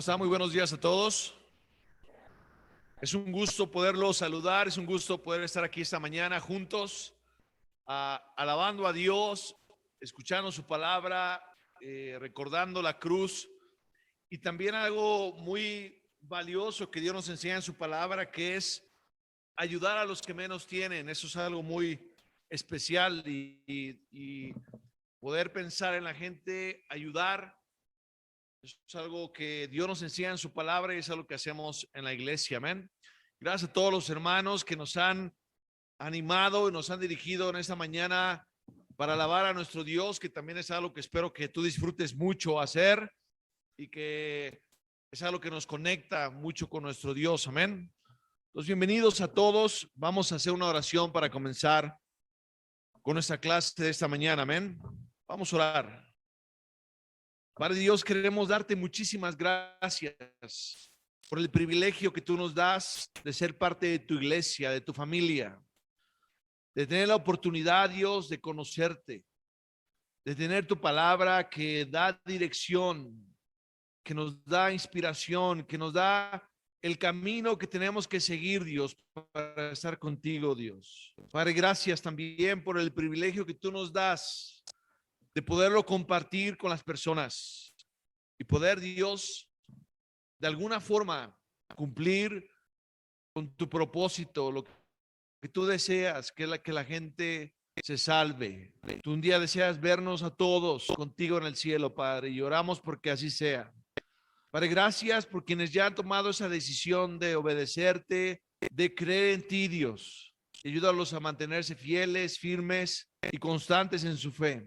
Está muy buenos días a todos. Es un gusto poderlos saludar, es un gusto poder estar aquí esta mañana juntos, alabando a Dios, escuchando su palabra, recordando la cruz y también algo muy valioso que Dios nos enseña en su palabra, que es ayudar a los que menos tienen. Eso es algo muy especial y poder pensar en la gente, ayudar. Es algo que Dios nos enseña en su palabra y es algo que hacemos en la iglesia. Amén. Gracias a todos los hermanos que nos han animado y nos han dirigido en esta mañana para alabar a nuestro Dios, que también es algo que espero que tú disfrutes mucho hacer y que es algo que nos conecta mucho con nuestro Dios. Amén. Entonces, bienvenidos a todos. Vamos a hacer una oración para comenzar con nuestra clase de esta mañana. Amén. Vamos a orar. Padre Dios, queremos darte muchísimas gracias por el privilegio que tú nos das de ser parte de tu iglesia, de tu familia, de tener la oportunidad, Dios, de conocerte, de tener tu palabra que da dirección, que nos da inspiración, que nos da el camino que tenemos que seguir, Dios, para estar contigo, Dios. Padre, gracias también por el privilegio que tú nos das de poderlo compartir con las personas y poder, Dios, de alguna forma cumplir con tu propósito, lo que tú deseas, que la gente se salve. Tú un día deseas vernos a todos contigo en el cielo, Padre, y oramos porque así sea. Padre, gracias por quienes ya han tomado esa decisión de obedecerte, de creer en ti, Dios. Ayúdalos a mantenerse fieles, firmes y constantes en su fe.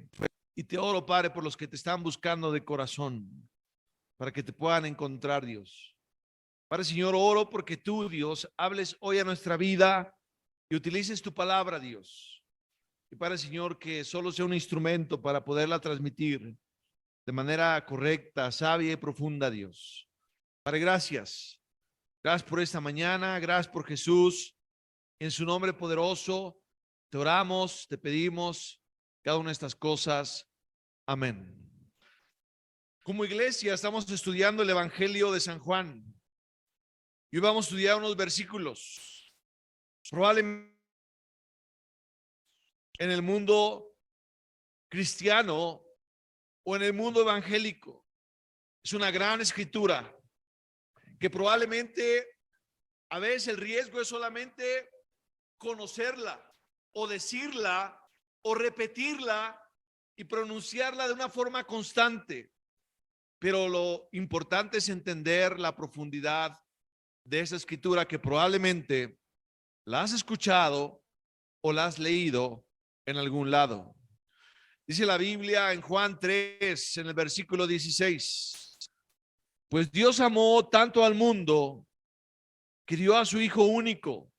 Y te oro, Padre, por los que te están buscando de corazón, para que te puedan encontrar, Dios. Padre, Señor, oro porque tú, Dios, hables hoy a nuestra vida y utilices tu palabra, Dios. Y Padre, Señor, que solo sea un instrumento para poderla transmitir de manera correcta, sabia y profunda, Dios. Padre, gracias. Gracias por esta mañana, gracias por Jesús. En su nombre poderoso, te oramos, te pedimos cada una de estas cosas. Amén. Como iglesia estamos estudiando el Evangelio de San Juan y hoy vamos a estudiar unos versículos. Probablemente en el mundo cristiano o en el mundo evangélico es una gran escritura que probablemente a veces el riesgo es solamente conocerla o decirla o repetirla y pronunciarla de una forma constante. Pero lo importante es entender la profundidad de esa escritura que probablemente la has escuchado o la has leído en algún lado. Dice la Biblia en Juan 3, en el versículo 16, pues Dios amó tanto al mundo que dio a su Hijo único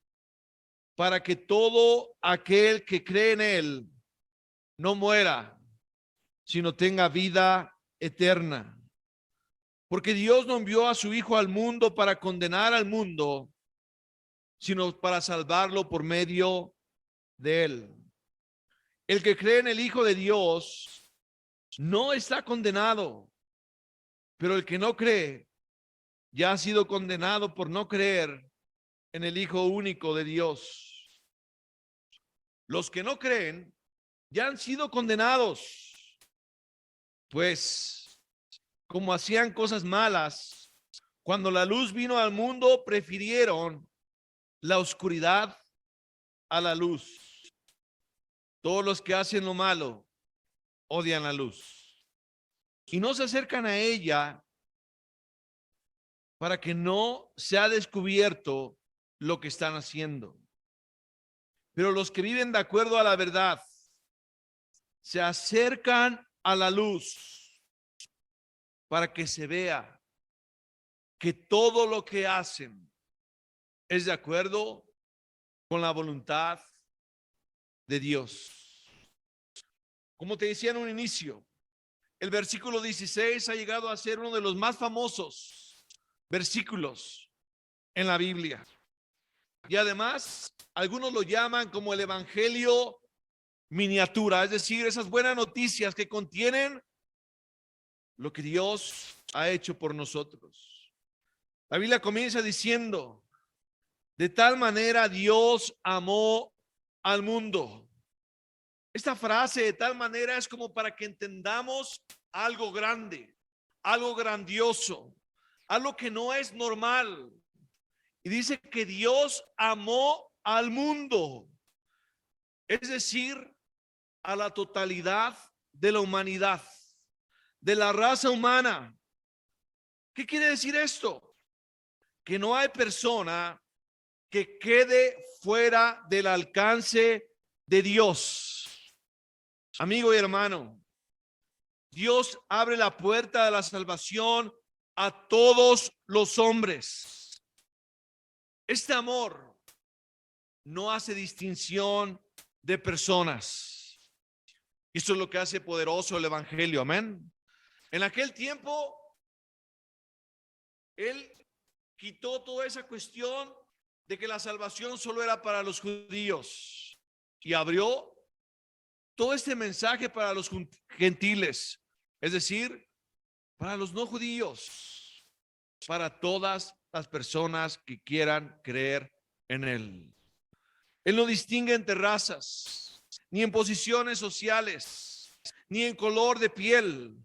para que todo aquel que cree en Él no muera, sino tenga vida eterna. Porque Dios no envió a su Hijo al mundo para condenar al mundo, sino para salvarlo por medio de Él. El que cree en el Hijo de Dios no está condenado, pero el que no cree ya ha sido condenado por no creer en el Hijo único de Dios. Los que no creen ya han sido condenados, pues como hacían cosas malas, cuando la luz vino al mundo, prefirieron la oscuridad a la luz. Todos los que hacen lo malo odian la luz y no se acercan a ella para que no sea descubierto lo que están haciendo. Pero los que viven de acuerdo a la verdad se acercan a la luz para que se vea que todo lo que hacen es de acuerdo con la voluntad de Dios. Como te decía en un inicio, el versículo 16 ha llegado a ser uno de los más famosos versículos en la Biblia. Y además, algunos lo llaman como el Evangelio miniatura, es decir, esas buenas noticias que contienen lo que Dios ha hecho por nosotros. La Biblia comienza diciendo, de tal manera Dios amó al mundo. Esta frase, de tal manera, es como para que entendamos algo grande, algo grandioso, algo que no es normal. Y dice que Dios amó al mundo, es decir, a la totalidad de la humanidad, de la raza humana. ¿Qué quiere decir esto? Que no hay persona que quede fuera del alcance de Dios. Amigo y hermano, Dios abre la puerta de la salvación a todos los hombres. Este amor no hace distinción de personas. Esto es lo que hace poderoso el evangelio. Amén. En aquel tiempo, Él quitó toda esa cuestión de que la salvación solo era para los judíos y abrió todo este mensaje para los gentiles, es decir, para los no judíos, para todas las personas que quieran creer en Él. Él no distingue entre razas, ni en posiciones sociales, ni en color de piel.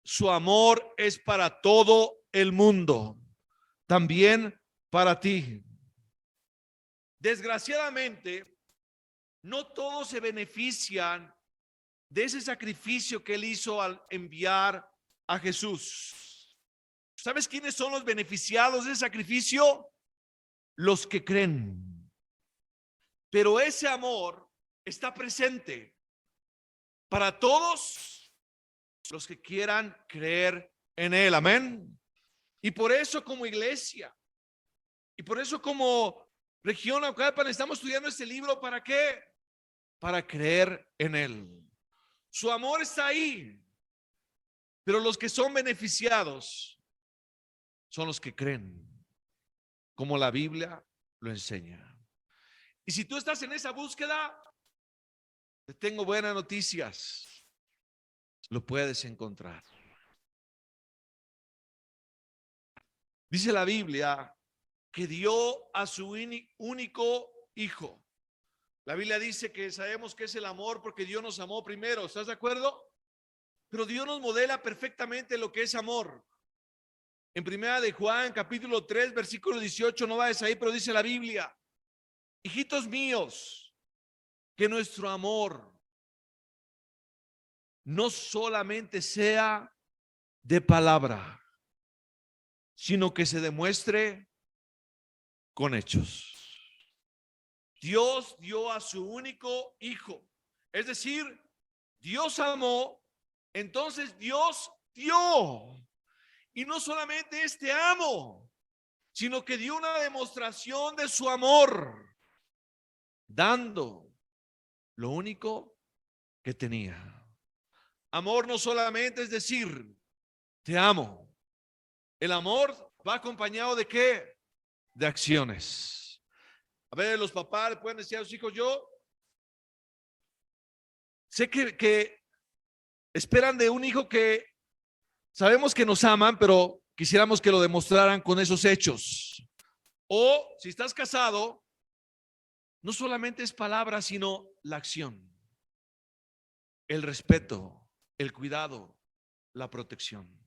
Su amor es para todo el mundo, también para ti. Desgraciadamente, no todos se benefician de ese sacrificio que Él hizo al enviar a Jesús. ¿Sabes quiénes son los beneficiados de ese sacrificio? Los que creen. Pero ese amor está presente para todos los que quieran creer en Él. Amén. Y por eso como iglesia, y por eso como región Naucalpan estamos estudiando este libro. ¿Para qué? Para creer en Él. Su amor está ahí, pero los que son beneficiados son los que creen, como la Biblia lo enseña. Y si tú estás en esa búsqueda, te tengo buenas noticias. Lo puedes encontrar. Dice la Biblia que dio a su único hijo. La Biblia dice que sabemos que es el amor porque Dios nos amó primero. ¿Estás de acuerdo? Pero Dios nos modela perfectamente lo que es amor. En primera de Juan, capítulo 3, versículo 18, no vayas ahí, pero dice la Biblia: hijitos míos, que nuestro amor no solamente sea de palabra, sino que se demuestre con hechos. Dios dio a su único hijo, es decir, Dios amó, entonces Dios dio. Y no solamente este amo, sino que dio una demostración de su amor, dando lo único que tenía. Amor no solamente es decir, te amo. El amor va acompañado de ¿qué? De acciones. A ver, los papás le pueden decir a sus hijos: yo sé que esperan de un hijo que sabemos que nos aman, pero quisiéramos que lo demostraran con esos hechos. O si estás casado, no solamente es palabra, sino la acción, el respeto, el cuidado, la protección.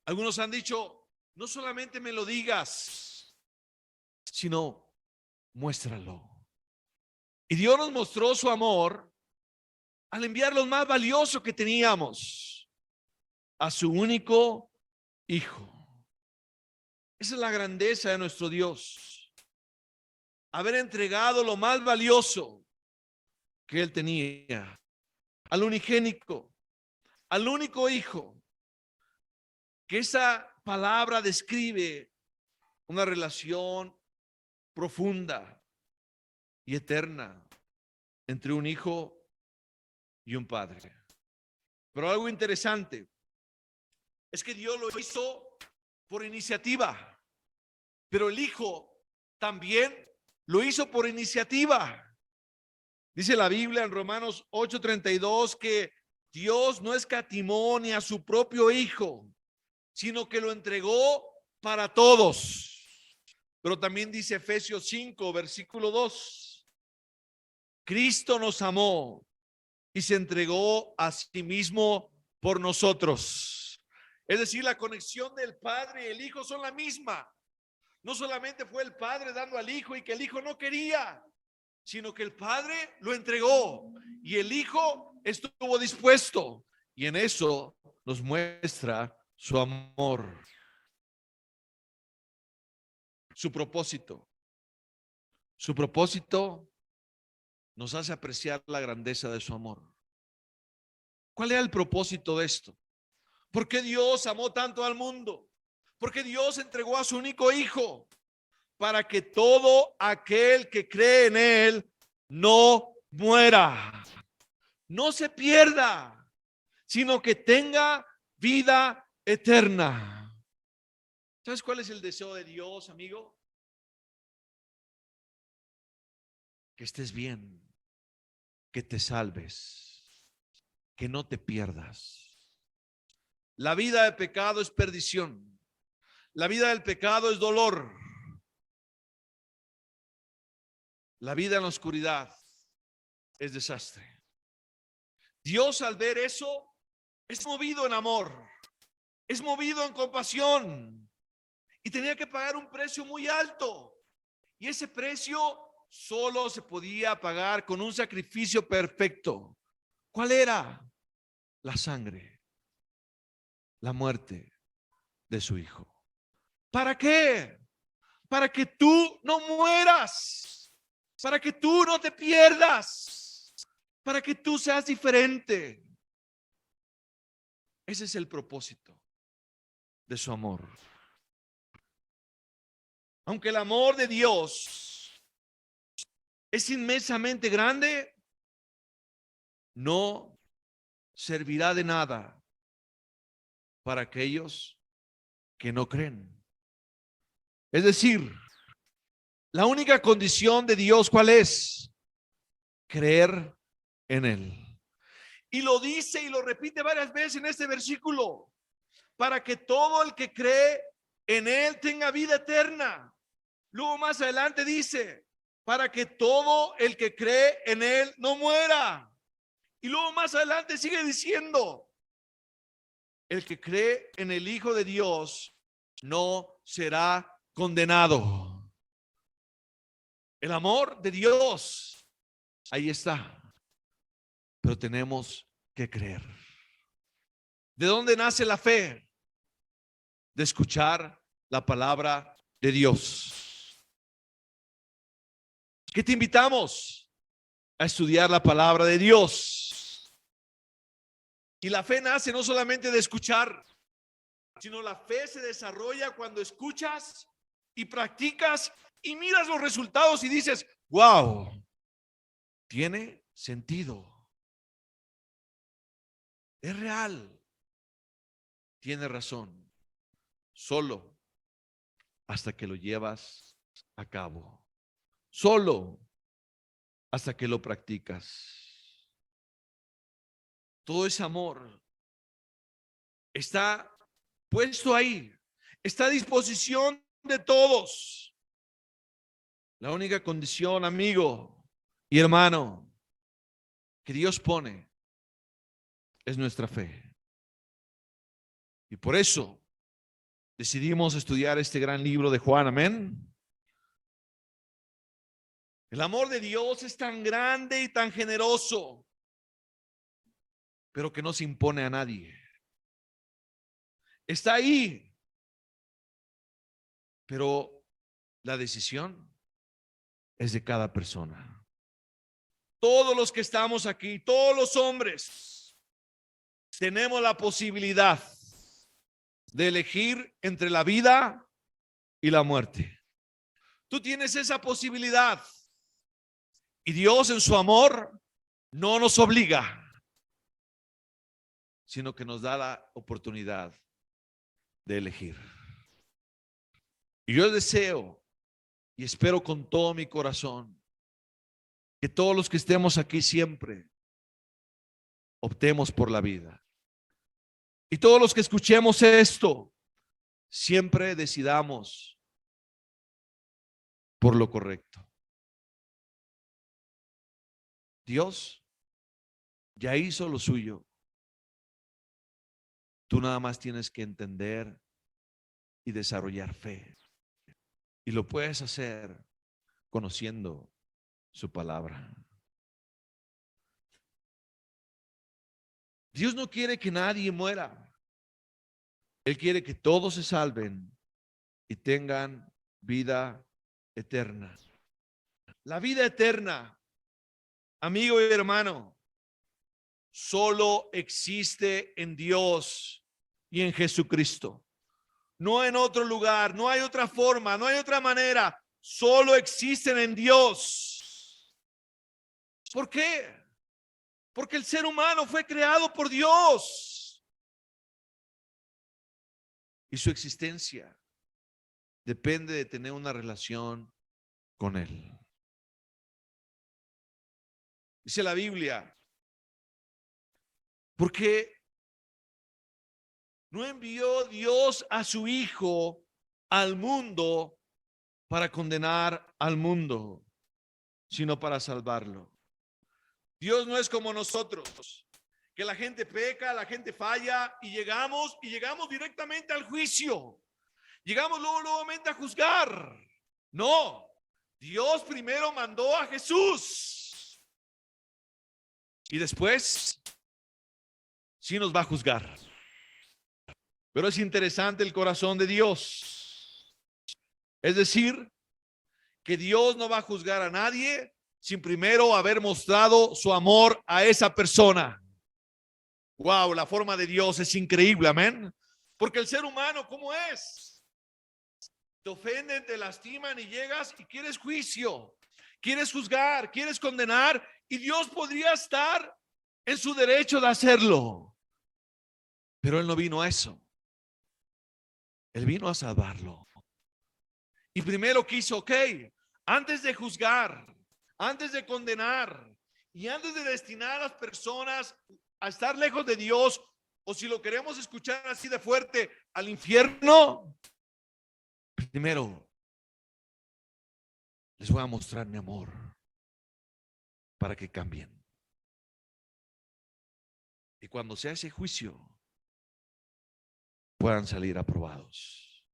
Algunos han dicho: no solamente me lo digas, sino muéstralo. Y Dios nos mostró su amor al enviar lo más valioso que teníamos, a su único hijo. Esa es la grandeza de nuestro Dios, haber entregado lo más valioso que Él tenía, al unigénico, al único hijo. Que esa palabra describe una relación profunda y eterna entre un hijo y un padre. Pero algo interesante es que Dios lo hizo por iniciativa, pero el hijo también lo hizo por iniciativa. Dice la Biblia en Romanos 8:32 que Dios no escatimó ni a su propio hijo, sino que lo entregó para todos. Pero también dice Efesios 5, versículo 2. Cristo nos amó y se entregó a sí mismo por nosotros. Es decir, la conexión del Padre y el Hijo son la misma. No solamente fue el Padre dando al Hijo y que el Hijo no quería, sino que el Padre lo entregó y el Hijo estuvo dispuesto. Y en eso nos muestra su amor, su propósito. Su propósito nos hace apreciar la grandeza de su amor. ¿Cuál era el propósito de esto? ¿Por qué Dios amó tanto al mundo? Porque Dios entregó a su único Hijo para que todo aquel que cree en Él no muera, no se pierda, sino que tenga vida eterna. ¿Sabes cuál es el deseo de Dios, amigo? Que estés bien, que te salves, que no te pierdas. La vida de pecado es perdición. La vida del pecado es dolor. La vida en la oscuridad es desastre. Dios, al ver eso, es movido en amor, es movido en compasión, y tenía que pagar un precio muy alto. Y ese precio solo se podía pagar con un sacrificio perfecto. ¿Cuál era? La sangre, la muerte de su Hijo. ¿Para qué? Para que tú no mueras, para que tú no te pierdas, para que tú seas diferente. Ese es el propósito de su amor. Aunque el amor de Dios es inmensamente grande, no servirá de nada para aquellos que no creen. Es decir, la única condición de Dios, ¿cuál es? Creer en Él. Y lo dice y lo repite varias veces en este versículo, para que todo el que cree en Él tenga vida eterna. Luego más adelante dice, para que todo el que cree en Él no muera. Y luego más adelante sigue diciendo, el que cree en el Hijo de Dios no será condenado. El amor de Dios, ahí está. Pero tenemos que creer. ¿De dónde nace la fe? De escuchar la palabra de Dios. ¿Qué te invitamos? A estudiar la palabra de Dios. Y la fe nace no solamente de escuchar, sino la fe se desarrolla cuando escuchas y practicas y miras los resultados y dices, wow, tiene sentido. Es real. Tiene razón. Solo hasta que lo llevas a cabo. Solo hasta que lo practicas. Todo ese amor está puesto ahí. Está a disposición de todos. La única condición, amigo y hermano, que Dios pone es nuestra fe. Y por eso decidimos estudiar este gran libro de Juan, amén. El amor de Dios es tan grande y tan generoso, pero que no se impone a nadie. Está ahí, pero la decisión es de cada persona. Todos los que estamos aquí, todos los hombres, tenemos la posibilidad de elegir entre la vida y la muerte. Tú tienes esa posibilidad. Y Dios en su amor no nos obliga, sino que nos da la oportunidad de elegir. Y yo deseo y espero con todo mi corazón que todos los que estemos aquí siempre optemos por la vida. Y todos los que escuchemos esto, siempre decidamos por lo correcto. Dios ya hizo lo suyo. Tú nada más tienes que entender y desarrollar fe. Y lo puedes hacer conociendo su palabra. Dios no quiere que nadie muera. Él quiere que todos se salven y tengan vida eterna. La vida eterna, amigo y hermano, solo existe en Dios y en Jesucristo. No en otro lugar, no hay otra forma, no hay otra manera. Solo existen en Dios. ¿Por qué? Porque el ser humano fue creado por Dios. Y su existencia depende de tener una relación con Él. Dice la Biblia, porque no envió Dios a su Hijo al mundo para condenar al mundo, sino para salvarlo. Dios no es como nosotros, que la gente peca, la gente falla y llegamos directamente al juicio. Llegamos nuevamente a juzgar. No, Dios primero mandó a Jesús y después sí nos va a juzgar. Pero es interesante el corazón de Dios. Es decir, que Dios no va a juzgar a nadie sin primero haber mostrado su amor a esa persona. Wow, la forma de Dios es increíble, amén. Porque el ser humano, ¿cómo es? Te ofenden, te lastiman y llegas y quieres juicio, quieres juzgar, quieres condenar, y Dios podría estar en su derecho de hacerlo. Pero Él no vino a eso. Él vino a salvarlo. Y primero quiso, ok, antes de juzgar, antes de condenar y antes de destinar a las personas a estar lejos de Dios, o si lo queremos escuchar así de fuerte, al infierno, primero les voy a mostrar mi amor para que cambien. Y cuando se hace juicio, puedan salir aprobados.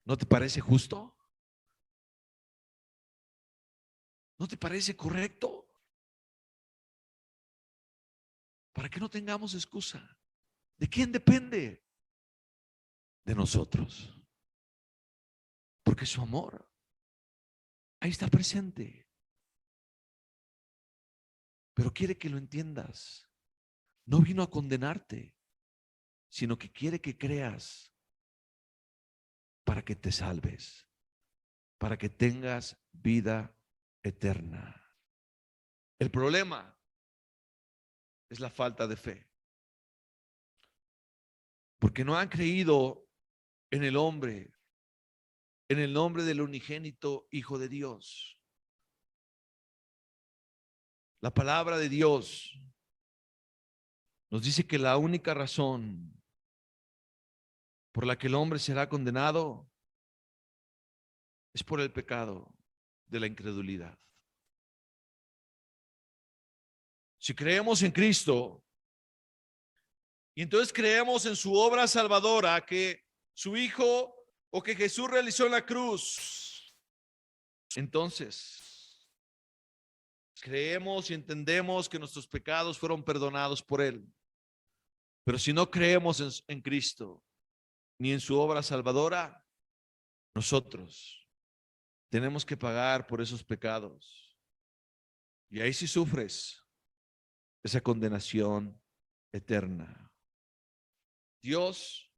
¿No te parece justo? ¿No te parece correcto? Para que no tengamos excusa. ¿De quién depende? De nosotros. Porque su amor ahí está presente. Pero quiere que lo entiendas. No vino a condenarte, sino que quiere que creas para que te salves, para que tengas vida eterna. El problema es la falta de fe. Porque no han creído en el hombre, en el nombre del unigénito Hijo de Dios. La palabra de Dios nos dice que la única razón por la que el hombre será condenado es por el pecado de la incredulidad. Si creemos en Cristo y entonces creemos en su obra salvadora, que su Hijo o que Jesús realizó en la cruz, entonces creemos y entendemos que nuestros pecados fueron perdonados por Él. Pero si no creemos en Cristo ni en su obra salvadora, nosotros tenemos que pagar por esos pecados. Y ahí sí sufres esa condenación eterna. Dios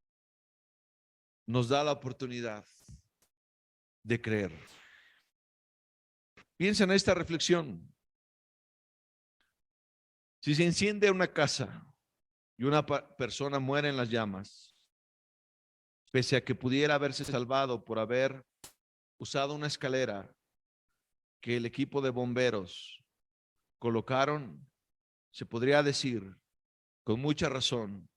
nos da la oportunidad de creer. Piensa en esta reflexión. Si se enciende una casa y una persona muere en las llamas, pese a que pudiera haberse salvado por haber usado una escalera que el equipo de bomberos colocaron, se podría decir con mucha razón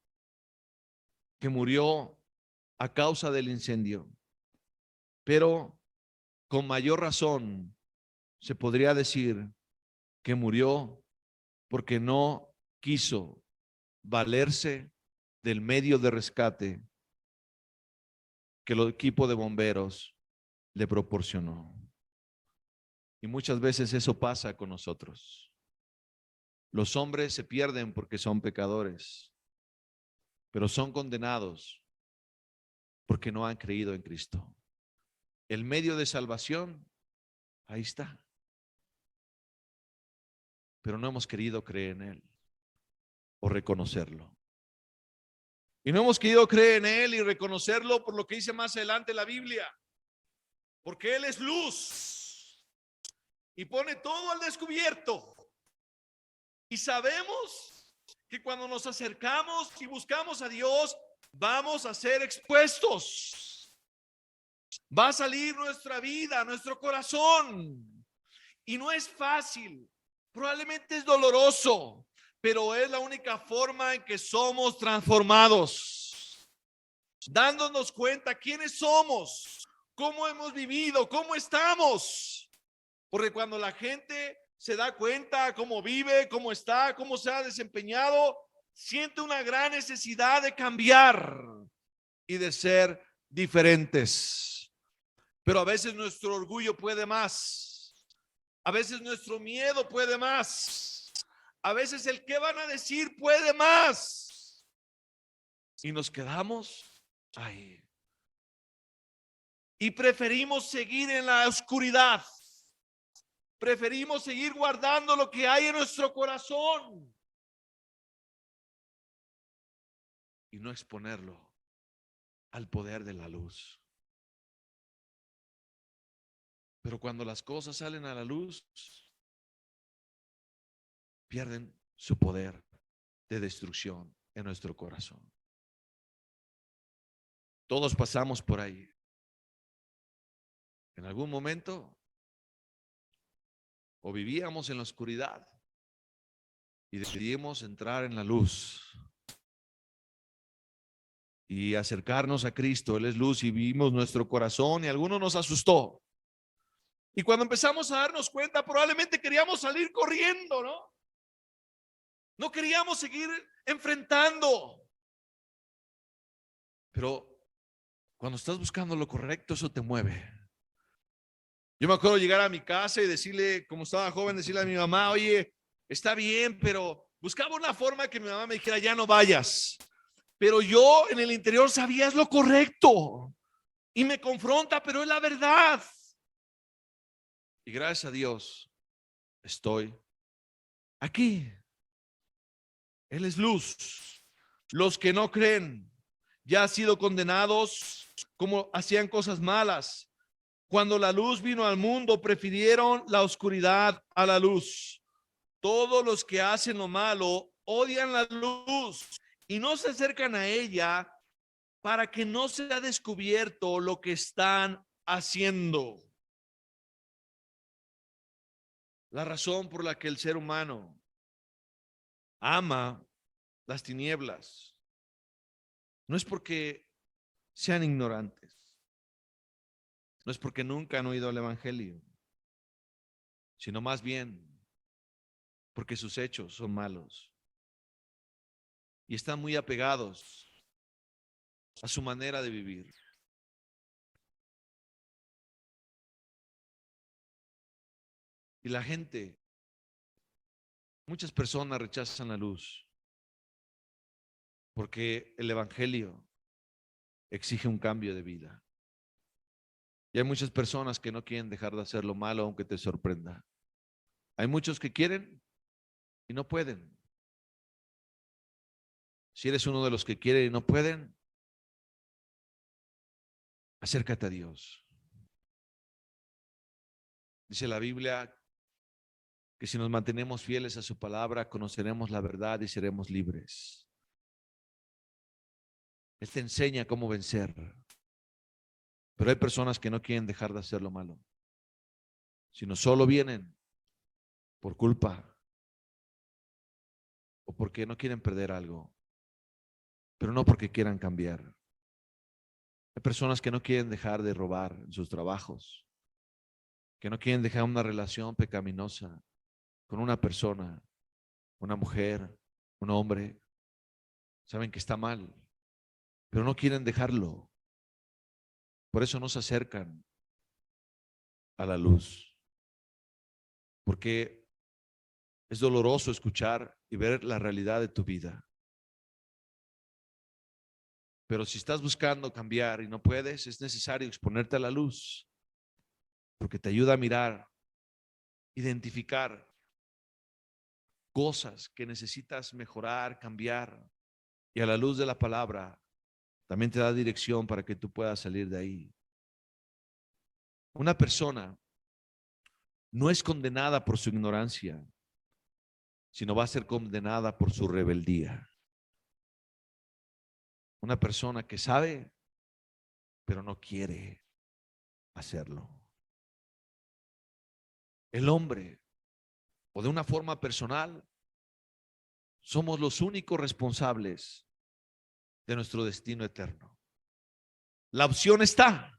que murió a causa del incendio, pero con mayor razón se podría decir que murió porque no quiso valerse del medio de rescate que el equipo de bomberos le proporcionó. Y muchas veces eso pasa con nosotros. Los hombres se pierden porque son pecadores, pero son condenados porque no han creído en Cristo. El medio de salvación, ahí está, pero no hemos querido creer en Él o reconocerlo. Y no hemos querido creer en Él y reconocerlo por lo que dice más adelante la Biblia, porque Él es luz y pone todo al descubierto. Y sabemos que cuando nos acercamos y buscamos a Dios, vamos a ser expuestos. Va a salir nuestra vida, nuestro corazón. Y no es fácil, probablemente es doloroso, pero es la única forma en que somos transformados. Dándonos cuenta quiénes somos, cómo hemos vivido, cómo estamos. Porque cuando la gente se da cuenta cómo vive, cómo está, cómo se ha desempeñado, siente una gran necesidad de cambiar y de ser diferentes. Pero a veces nuestro orgullo puede más. A veces nuestro miedo puede más. A veces el qué van a decir puede más. Y nos quedamos ahí. Y preferimos seguir en la oscuridad. Preferimos seguir guardando lo que hay en nuestro corazón y no exponerlo al poder de la luz. Pero cuando las cosas salen a la luz, pierden su poder de destrucción en nuestro corazón. Todos pasamos por ahí. En algún momento o vivíamos en la oscuridad y decidimos entrar en la luz y acercarnos a Cristo. Él es luz y vimos nuestro corazón y alguno nos asustó. Y cuando empezamos a darnos cuenta, probablemente queríamos salir corriendo, ¿no? No queríamos seguir enfrentando. Pero cuando estás buscando lo correcto, eso te mueve. Yo me acuerdo llegar a mi casa y decirle, como estaba joven, decirle a mi mamá, oye, está bien, pero buscaba una forma que mi mamá me dijera, ya no vayas. Pero yo en el interior sabía es lo correcto. Y me confronta, pero es la verdad. Y gracias a Dios, estoy aquí. Él es luz. Los que no creen ya han sido condenados como hacían cosas malas. Cuando la luz vino al mundo, prefirieron la oscuridad a la luz. Todos los que hacen lo malo odian la luz y no se acercan a ella para que no sea descubierto lo que están haciendo. La razón por la que el ser humano ama las tinieblas no es porque sean ignorantes, no es porque nunca han oído el evangelio, sino más bien porque sus hechos son malos y están muy apegados a su manera de vivir. Y la gente, muchas personas rechazan la luz porque el evangelio exige un cambio de vida. Y hay muchas personas que no quieren dejar de hacer lo malo aunque te sorprenda. Hay muchos que quieren y no pueden. Si eres uno de los que quieren y no pueden, acércate a Dios. Dice la Biblia que si nos mantenemos fieles a su palabra, conoceremos la verdad y seremos libres. Él te enseña cómo vencer. Pero hay personas que no quieren dejar de hacer lo malo, sino solo vienen por culpa o porque no quieren perder algo, pero no porque quieran cambiar. Hay personas que no quieren dejar de robar en sus trabajos, que no quieren dejar una relación pecaminosa con una persona, una mujer, un hombre. Saben que está mal, pero no quieren dejarlo. Por eso no se acercan a la luz, porque es doloroso escuchar y ver la realidad de tu vida. Pero si estás buscando cambiar y no puedes, es necesario exponerte a la luz, porque te ayuda a mirar, identificar cosas que necesitas mejorar, cambiar, y a la luz de la palabra también te da dirección para que tú puedas salir de ahí. Una persona no es condenada por su ignorancia, sino va a ser condenada por su rebeldía. Una persona que sabe, pero no quiere hacerlo. El hombre, o de una forma personal, somos los únicos responsables de nuestro destino eterno. La opción está.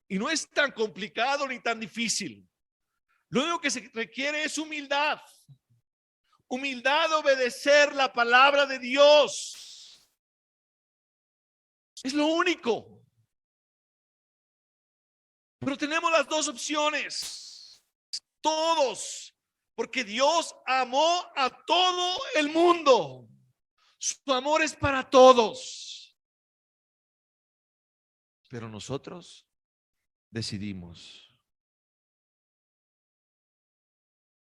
Y no es tan complicado ni tan difícil. Lo único que se requiere es humildad. Humildad de obedecer la palabra de Dios. Es lo único. Pero tenemos las dos opciones. Todos. Porque Dios amó a todo el mundo. Su amor es para todos. Pero nosotros decidimos.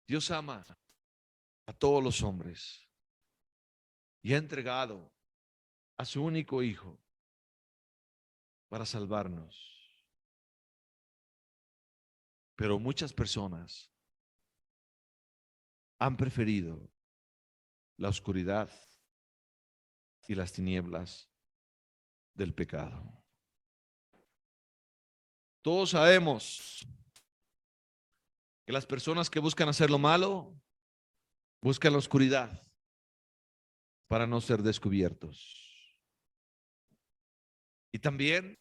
Dios ama a todos los hombres y ha entregado a su único hijo para salvarnos. Pero muchas personas han preferido la oscuridad y las tinieblas del pecado. Todos sabemos que las personas que buscan hacer lo malo buscan la oscuridad para no ser descubiertos. Y también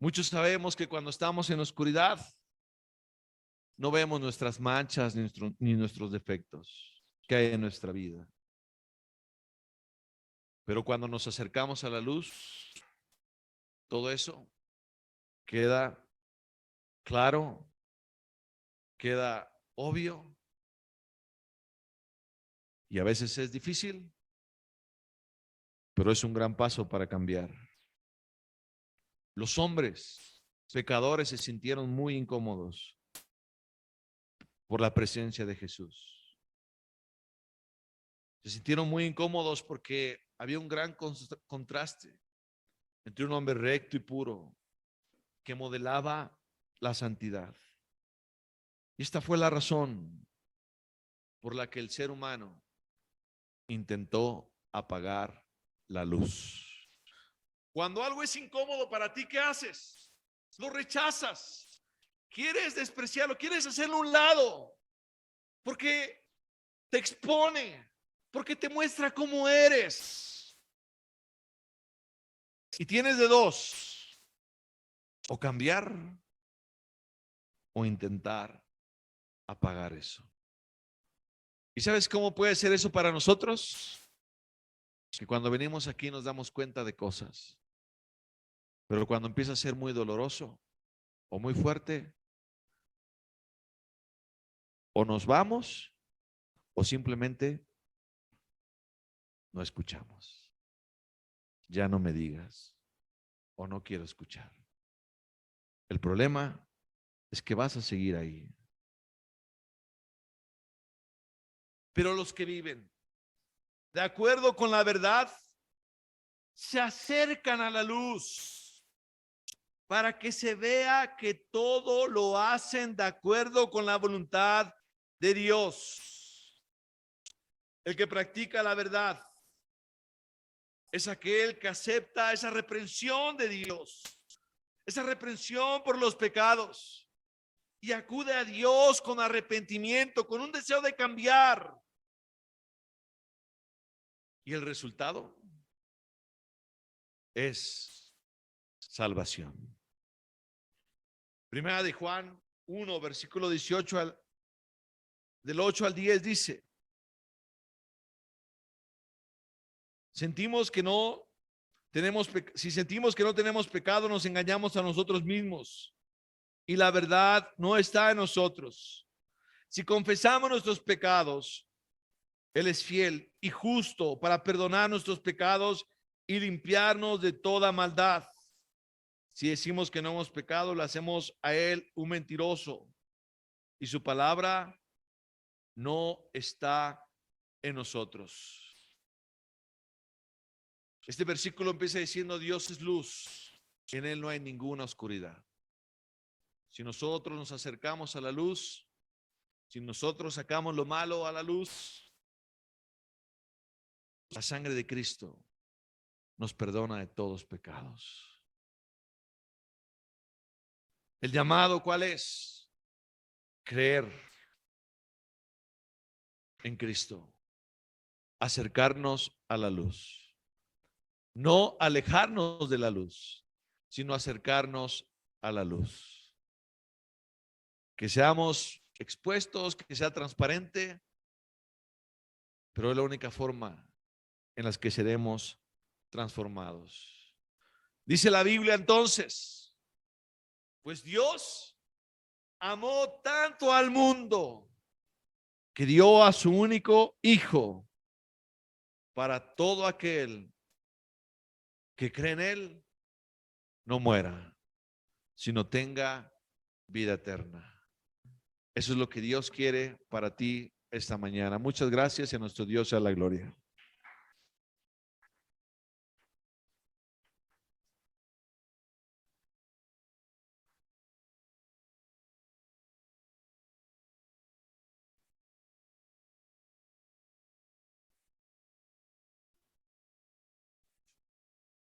muchos sabemos que cuando estamos en oscuridad no vemos nuestras manchas ni nuestros defectos que hay en nuestra vida. Pero cuando nos acercamos a la luz, todo eso queda claro, queda obvio, y a veces es difícil, pero es un gran paso para cambiar. Los hombres pecadores se sintieron muy incómodos por la presencia de Jesús. Se sintieron muy incómodos porque había un gran contraste entre un hombre recto y puro que modelaba la santidad. Y esta fue la razón por la que el ser humano intentó apagar la luz. Cuando algo es incómodo para ti, ¿qué haces? Lo rechazas. Quieres despreciarlo, quieres hacerlo a un lado, porque te expone, porque te muestra cómo eres. Y tienes de dos: o cambiar o intentar apagar eso. ¿Y sabes cómo puede ser eso para nosotros? Que cuando venimos aquí nos damos cuenta de cosas, pero cuando empieza a ser muy doloroso o muy fuerte, o nos vamos o simplemente no escuchamos. Ya no me digas, o no quiero escuchar. El problema es que vas a seguir ahí. Pero los que viven de acuerdo con la verdad se acercan a la luz para que se vea que todo lo hacen de acuerdo con la voluntad de Dios. El que practica la verdad es aquel que acepta esa reprensión de Dios, esa reprensión por los pecados, y acude a Dios con arrepentimiento, con un deseo de cambiar. ¿Y el resultado? es salvación. Primera de Juan 1, versículo 18 del 8 al 10 dice: sentimos que no tenemos, si sentimos que no tenemos pecado, nos engañamos a nosotros mismos y la verdad no está en nosotros. Si confesamos nuestros pecados, Él es fiel y justo para perdonar nuestros pecados y limpiarnos de toda maldad. Si decimos que no hemos pecado, le hacemos a Él un mentiroso y su palabra no está en nosotros. Este versículo empieza diciendo: Dios es luz, en Él no hay ninguna oscuridad. Si nosotros nos acercamos a la luz, si nosotros sacamos lo malo a la luz, la sangre de Cristo nos perdona de todos pecados. El llamado, ¿cuál es? Creer en Cristo, acercarnos a la luz, no alejarnos de la luz, sino acercarnos a la luz. Que seamos expuestos, que sea transparente, pero es la única forma en la que seremos transformados. Dice la Biblia entonces: pues Dios amó tanto al mundo que dio a su único Hijo para todo aquel que cree en Él no muera, sino tenga vida eterna. Eso es lo que Dios quiere para ti esta mañana. Muchas gracias y a nuestro Dios sea la gloria.